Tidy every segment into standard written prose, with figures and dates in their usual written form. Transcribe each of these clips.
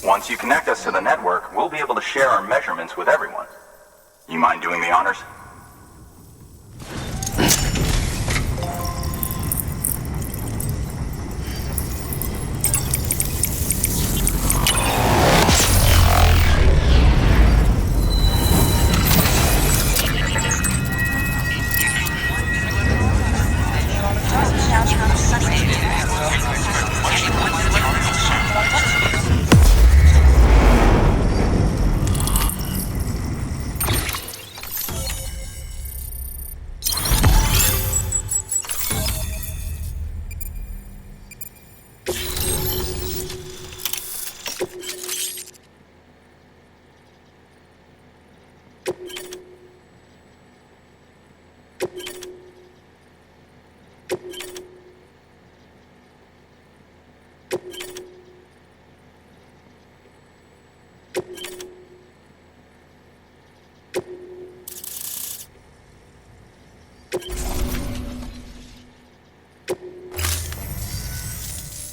Once you connect us to the network, we'll be able to share our measurements with everyone. You mind doing the honors?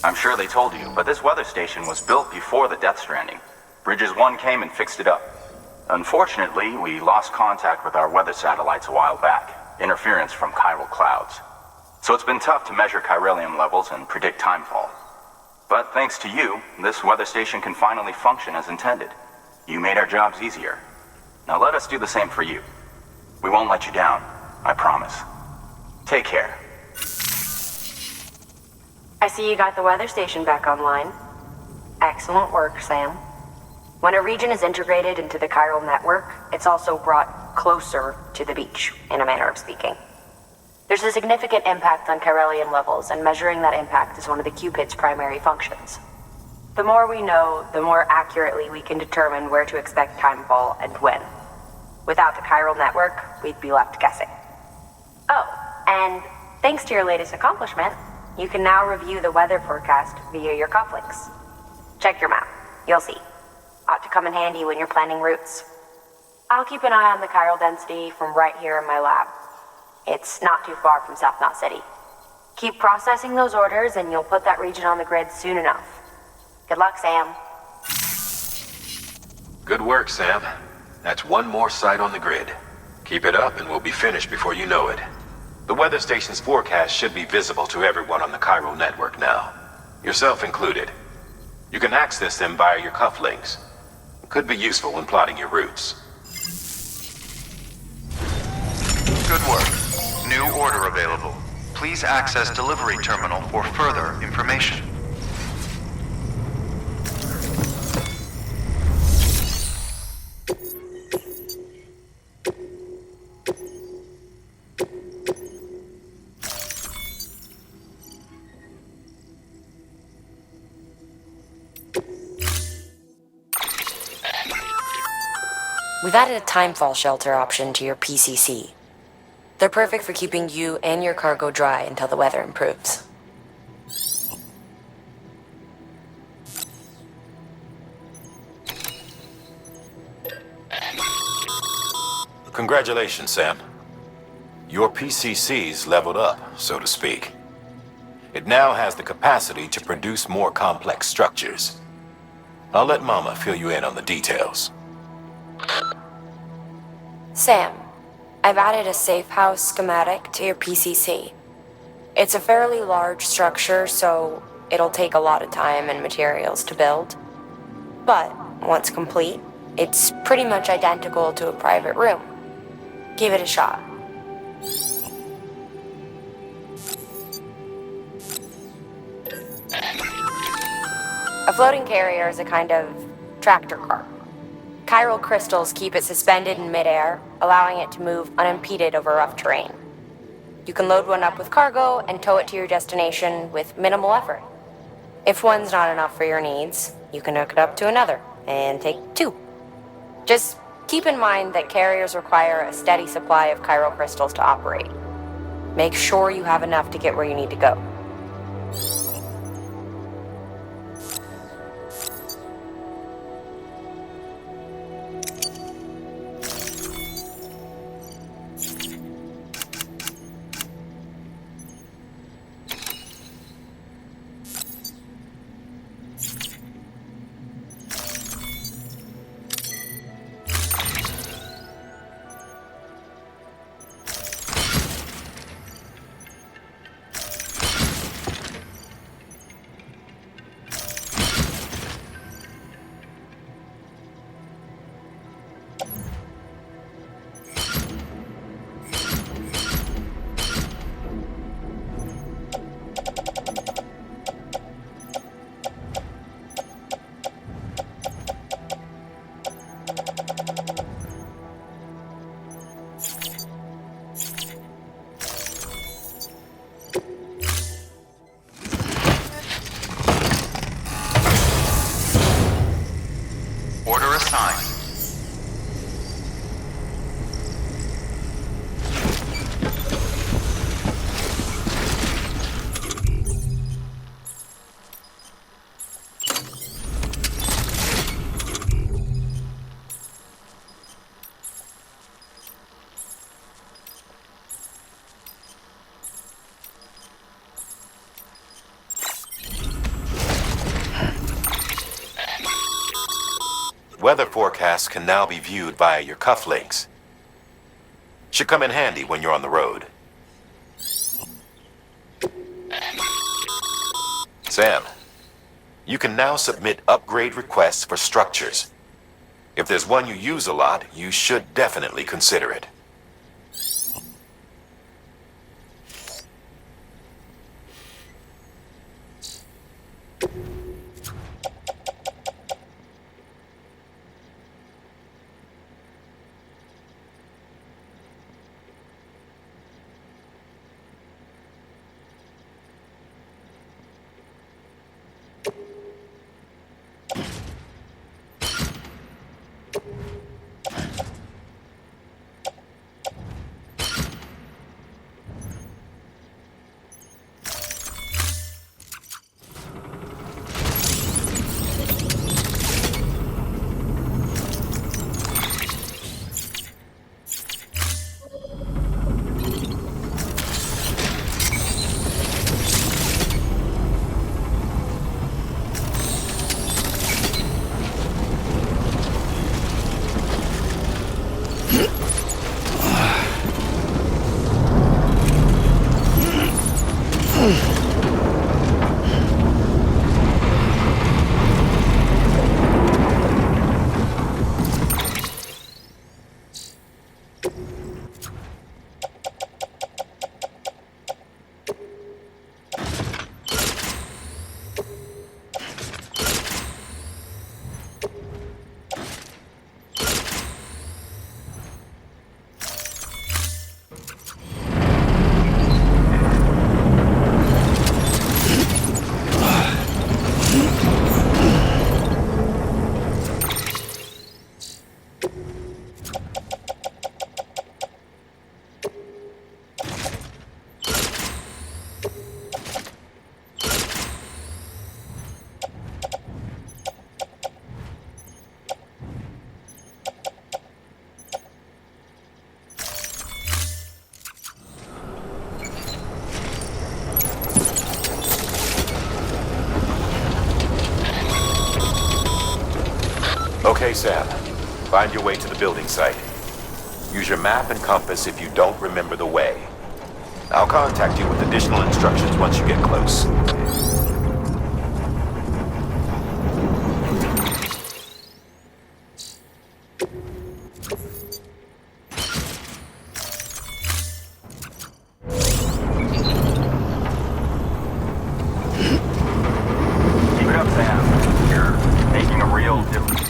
I'm sure they told you, but this weather station was built before the Death-Stranding. Bridges 1 came and fixed it up. Unfortunately, we lost contact with our weather satellites a while back. Interference from chiral clouds. So it's been tough to measure chiralium levels and predict timefall. But thanks to you, this weather station can finally function as intended. You made our jobs easier. Now let us do the same for you. We won't let you down, I promise. Take care. I see you got the weather station back online. Excellent work, Sam. When a region is integrated into the chiral network, it's also brought closer to the beach, in a manner of speaking. There's a significant impact on chiralium levels, and measuring that impact is one of the Cupid's primary functions. The more we know, the more accurately we can determine where to expect timefall and when. Without the chiral network, we'd be left guessing. Oh, and thanks to your latest accomplishment, you can now review the weather forecast via your cufflinks. Check your map. You'll see. Ought to come in handy when you're planning routes. I'll keep an eye on the chiral density from right here in my lab. It's not too far from South Knot City. Keep processing those orders and you'll put that region on the grid soon enough. Good luck, Sam. Good work, Sam. That's one more site on the grid. Keep it up and we'll be finished before you know it. The weather station's forecast should be visible to everyone on the chiral network now, yourself included. You can access them via your cufflinks. It could be useful when plotting your routes. Good work. New order available. Please access delivery terminal for further information. We've added a timefall shelter option to your PCC. They're perfect for keeping you and your cargo dry until the weather improves. Congratulations, Sam. Your PCC's leveled up, so to speak. It now has the capacity to produce more complex structures. I'll let Mama fill you in on the details. Sam, I've added a safe house schematic to your PCC. It's a fairly large structure, so it'll take a lot of time and materials to build. But once complete, it's pretty much identical to a private room. Give it a shot. A floating carrier is a kind of tractor car. Chiral crystals keep it suspended in midair, allowing it to move unimpeded over rough terrain. You can load one up with cargo and tow it to your destination with minimal effort. If one's not enough for your needs, you can hook it up to another and take two. Just keep in mind that carriers require a steady supply of chiral crystals to operate. Make sure you have enough to get where you need to go. sign. Weather forecasts can now be viewed via your cufflinks. Should come in handy when you're on the road. Sam, you can now submit upgrade requests for structures. If there's one you use a lot, you should definitely consider it. Okay, Sam. Find your way to the building site. Use your map and compass if you don't remember the way. I'll contact you with additional instructions once you get close. Keep it up, Sam. You're making a real difference.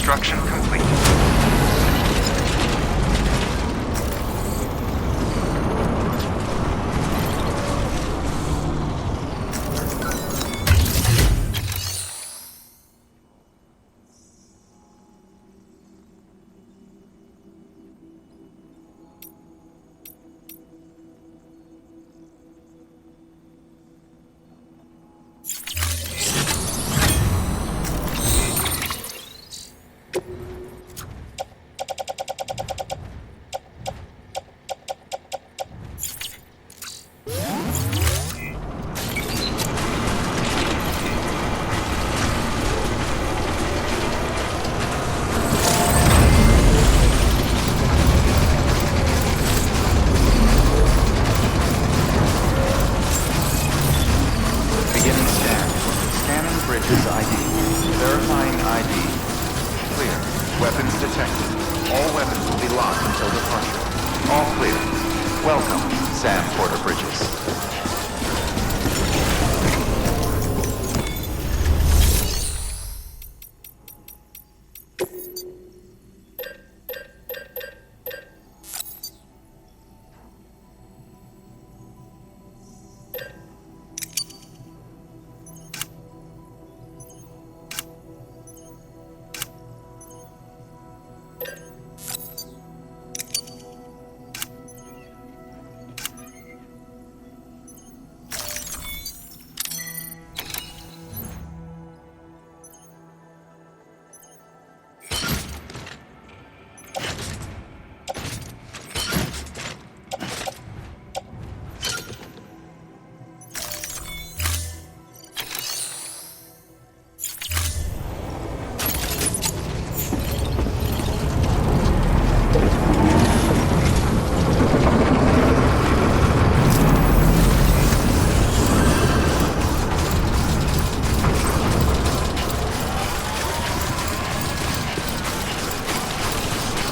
Construction complete.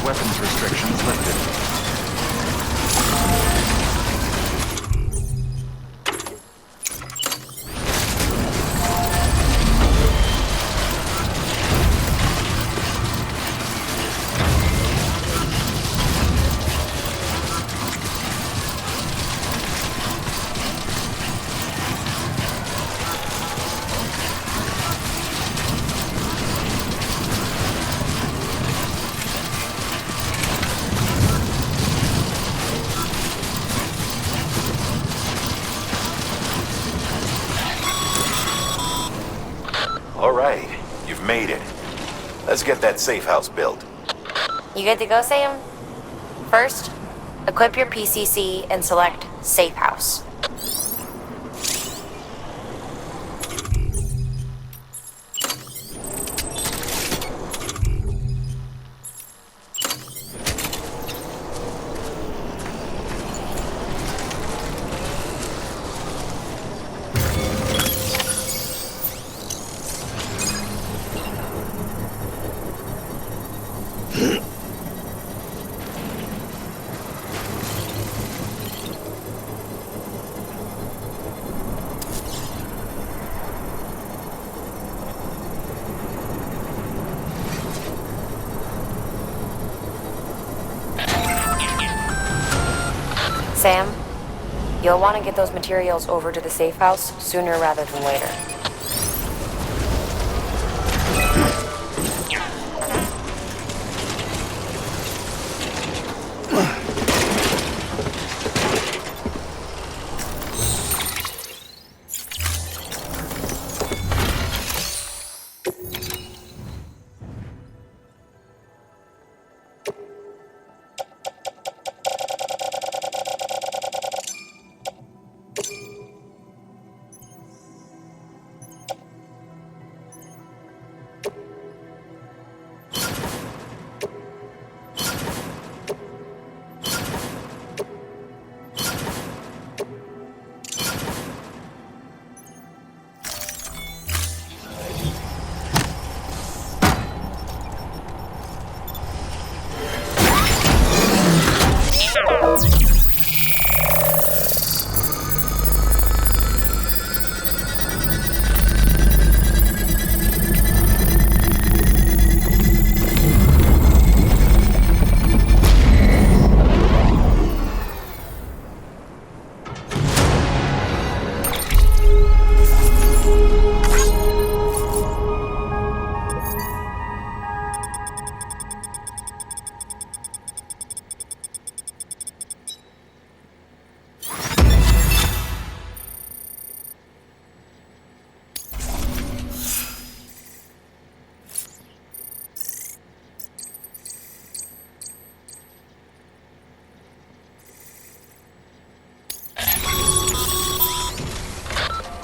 Weapons restrictions lifted. All right, you've made it. Let's get that safe house built. You good to go, Sam? First, equip your PCC and select Safe House. Sam, you'll want to get those materials over to the safe house sooner rather than later.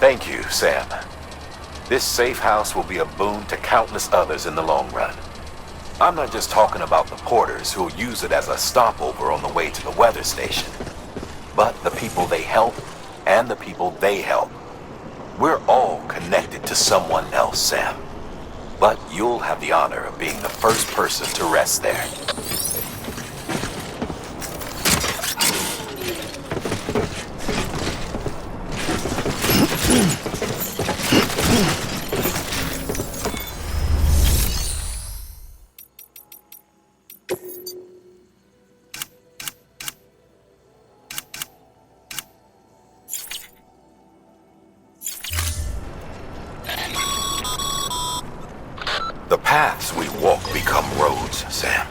Thank you, Sam. This safe house will be a boon to countless others in the long run. I'm not just talking about the porters who'll use it as a stopover on the way to the weather station, but the people they help and the people they help. We're all connected to someone else, Sam. But you'll have the honor of being the first person to rest there. The paths we walk become roads, Sam.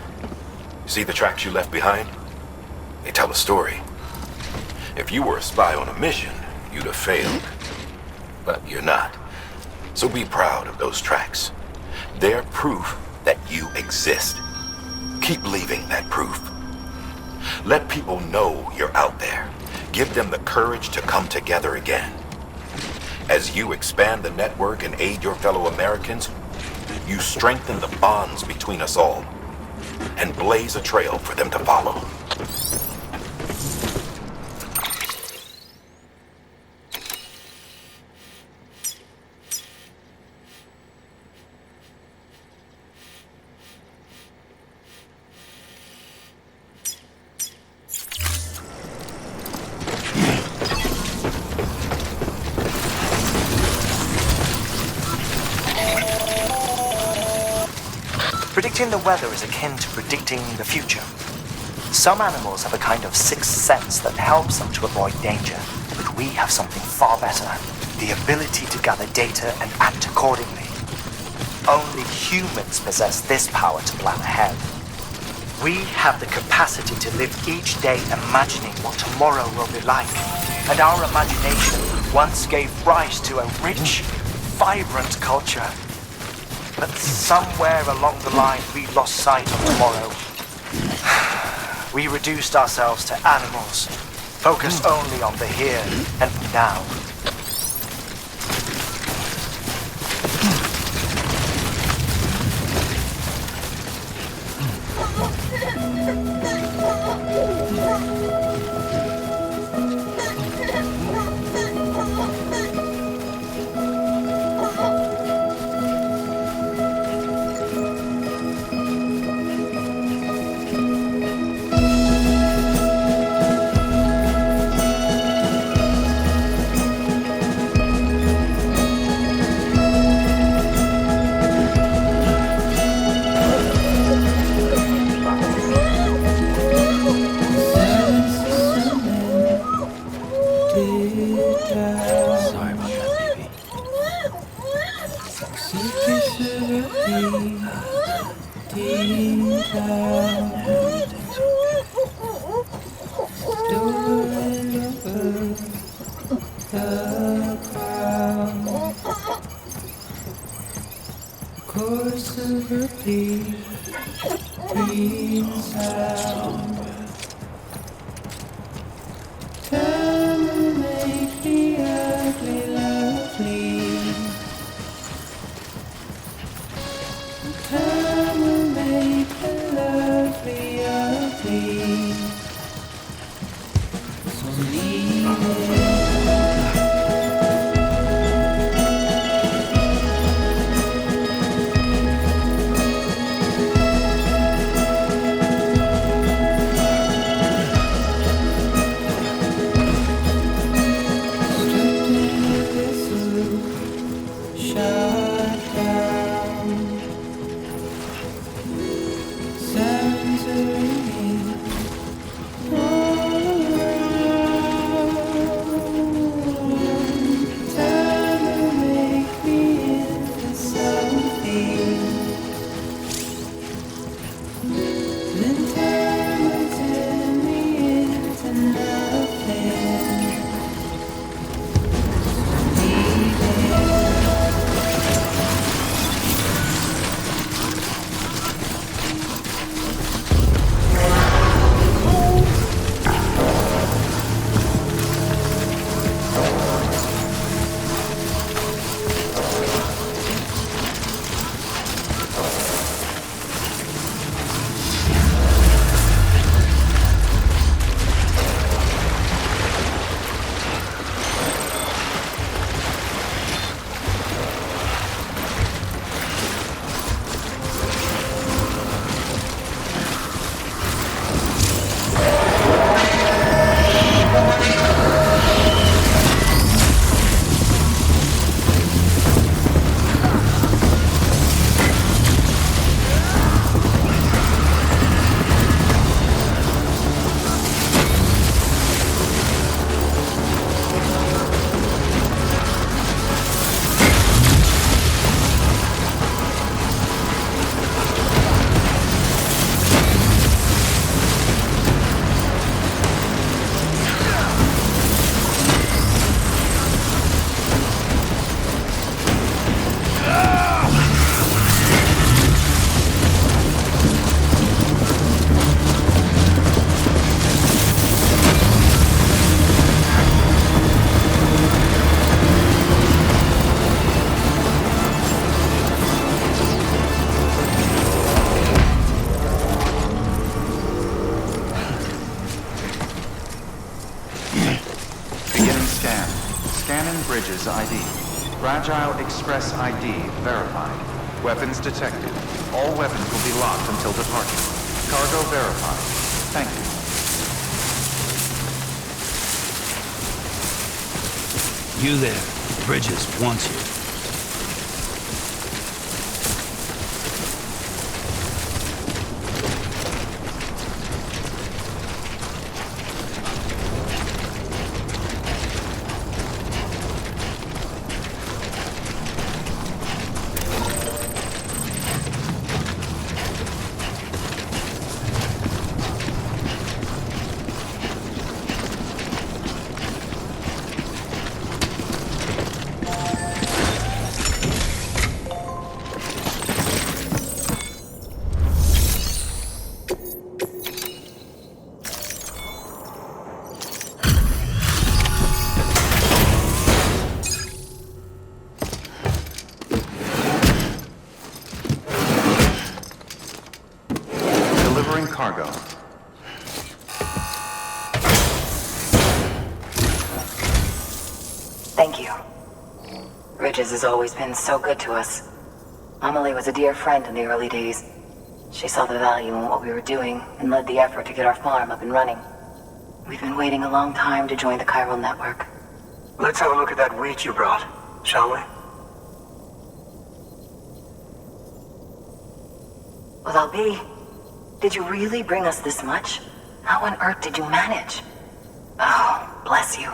See the tracks you left behind? They tell a story. If you were a spy on a mission, you'd have failed. But you're not. So be proud of those tracks. They're proof that you exist. Keep leaving that proof. Let people know you're out there. Give them the courage to come together again. As you expand the network and aid your fellow Americans, you strengthen the bonds between us all and blaze a trail for them to follow. Predicting the weather is akin to predicting the future. Some animals have a kind of sixth sense that helps them to avoid danger, but we have something far better, the ability to gather data and act accordingly. Only humans possess this power to plan ahead. We have the capacity to live each day imagining what tomorrow will be like, and our imagination once gave rise to a rich, vibrant culture. But somewhere along the line, we lost sight of tomorrow. We reduced ourselves to animals, focused only on the here and now. Sorry about that, baby. Fragile Express ID verified. Weapons detected. All weapons will be locked until departure. Cargo verified. Thank you. You there. Bridges wants you. Cargo. Thank you. Bridges has always been so good to us. Amelie was a dear friend in the early days. She saw the value in what we were doing and led the effort to get our farm up and running. We've been waiting a long time to join the chiral network. Let's have a look at that wheat you brought, shall we? Well, I'll be. Did you really bring us this much? How on earth did you manage? Oh, bless you.